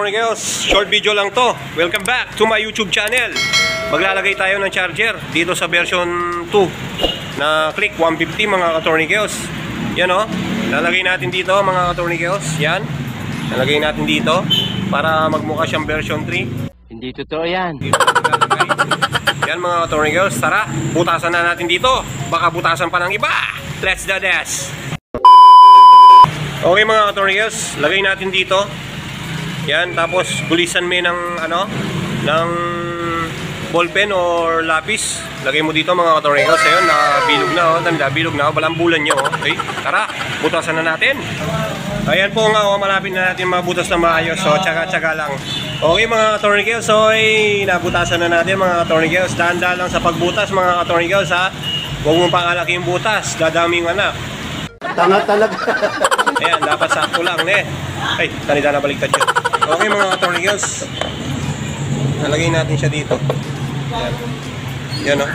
Katornigos, short video lang to. Welcome back to my YouTube channel. Maglalagay tayo ng charger dito sa version 2 na Click 150 mga Katornigos. Yan o, lalagay natin dito mga Katornigos. Yan, lalagay natin dito para magmukha siyang version 3. Hindi totoo yan. Yan mga Katornigos, tara, butasan na natin dito. Baka butasan pa ng iba. Let's do this. Okay mga Katornigos, lagay natin dito. Yan, tapos bulisan mo ng ng ballpen or lapis. Lagay mo dito mga Katornigos. Ayun, nabilog na bilog na, balambulan nyo. Okay, tara, butasan na natin. Ayan po nga, malapit na natin mabutas na maayos. So, tsaga-tsaga lang. Okay mga Katornigos, so nabutasan na natin mga Katornigos. Dahan-dahan lang sa pagbutas mga Katornigos ha. Huwag mong pangalaki yung butas, dadaming anak. Tanga talaga. Ayan, dapat sakto lang eh. Ay, tanida na baliktad yun. Okay mga Katornigos, nalagay natin siya dito. Yan. Yan o.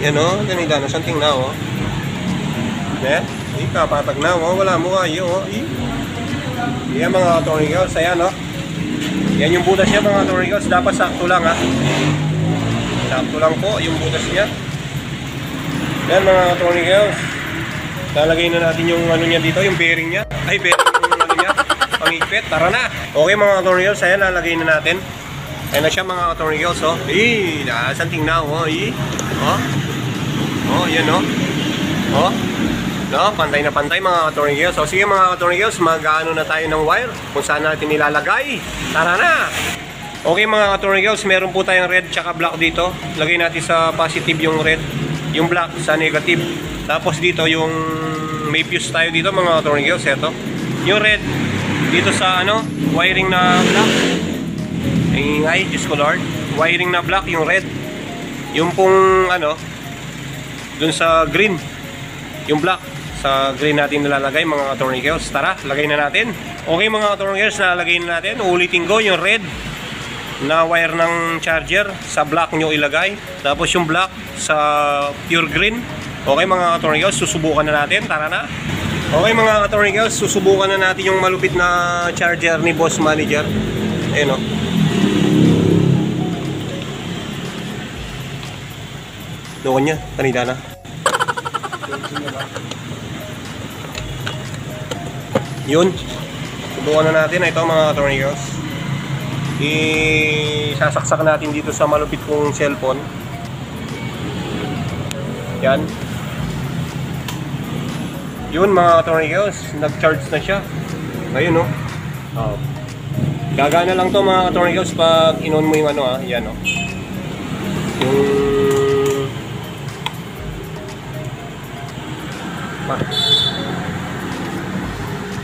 Yan o, tanida na, something na o. Yan, kapatag na o, wala mo kayo o. Yan mga Katornigos, ayan o. Yan yung butas niya mga Katornigos, dapat sakto lang ha. Sakto lang po yung butas niya. Yan mga Katornigos, lalagay na natin yung niya dito, yung bearing niya. Ay, bearing yung niya, pangipit, tara na. Okay mga Katornigos, ayan, lalagay na natin. Ayan na siya mga Katornigos, oh. Something na, oh, oh, yan, oh. Oh, no, pantay na pantay mga Katornigos. So, sige mga Katornigos, mag-ano na tayo ng wire, kung saan natin nilalagay. Tara na. Okay mga Katornigos, meron po tayong red tsaka black dito. Lagay natin sa positive yung red, yung black sa negative. Tapos dito yung may fuse tayo dito mga Katornigos, eto. Yung red dito sa wiring na black. Ay, Diyos ko Lord. Wiring na black yung red. Yung pong dun sa green, yung black sa green natin nilalagay mga Katornigos. Tara, lagay na natin. Okay mga Katornigos, nalagay na natin. Ulitin ko yung red na wire ng charger sa black nyo ilagay. Tapos yung black sa pure green. Okay mga Katornigos, susubukan na natin. Tara na. Okay mga Katornigos, susubukan na natin yung malupit na charger ni Boss Manager. Ayun o. Doon niya, kanina na. Yun. Subukan na natin. Ito mga Katornigos. Isasaksak natin dito sa malupit kong cellphone. Yan. Yun mga Katornigos, nag-charge na siya. Ngayon no. Gagana lang to mga Katornigos pag in-on mo yung yan o. Yung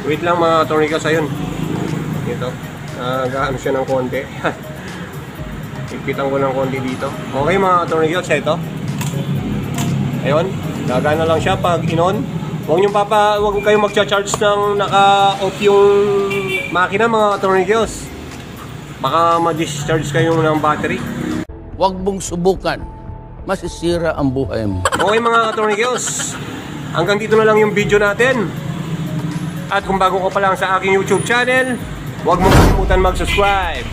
wait lang mga Katornigos, ayun. Ito. Gaano siya ng konti. Ipitan ko ng konti dito. Okay mga Katornigos, ito. Ayun, gagana lang siya pag in-on. Huwag kayong magcha-charge ng naka-off yung makina mga Katornigos. Baka ma-discharge kayo ng battery. Huwag mong subukan. Masisira ang buhay mo. Okay mga Katornigos, hanggang dito na lang yung video natin. At kung bago ka pa lang sa aking YouTube channel, huwag mong kalimutan mag-subscribe.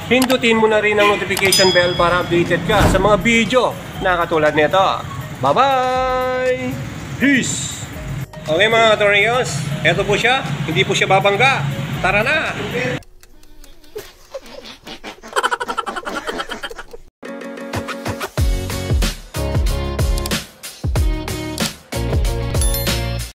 Pindutin mo na rin ang notification bell para updated ka sa mga video na katulad nito. Bye-bye! Peace! Okay mga Katornigos, eto po siya. Hindi po siya babangga. Tara na!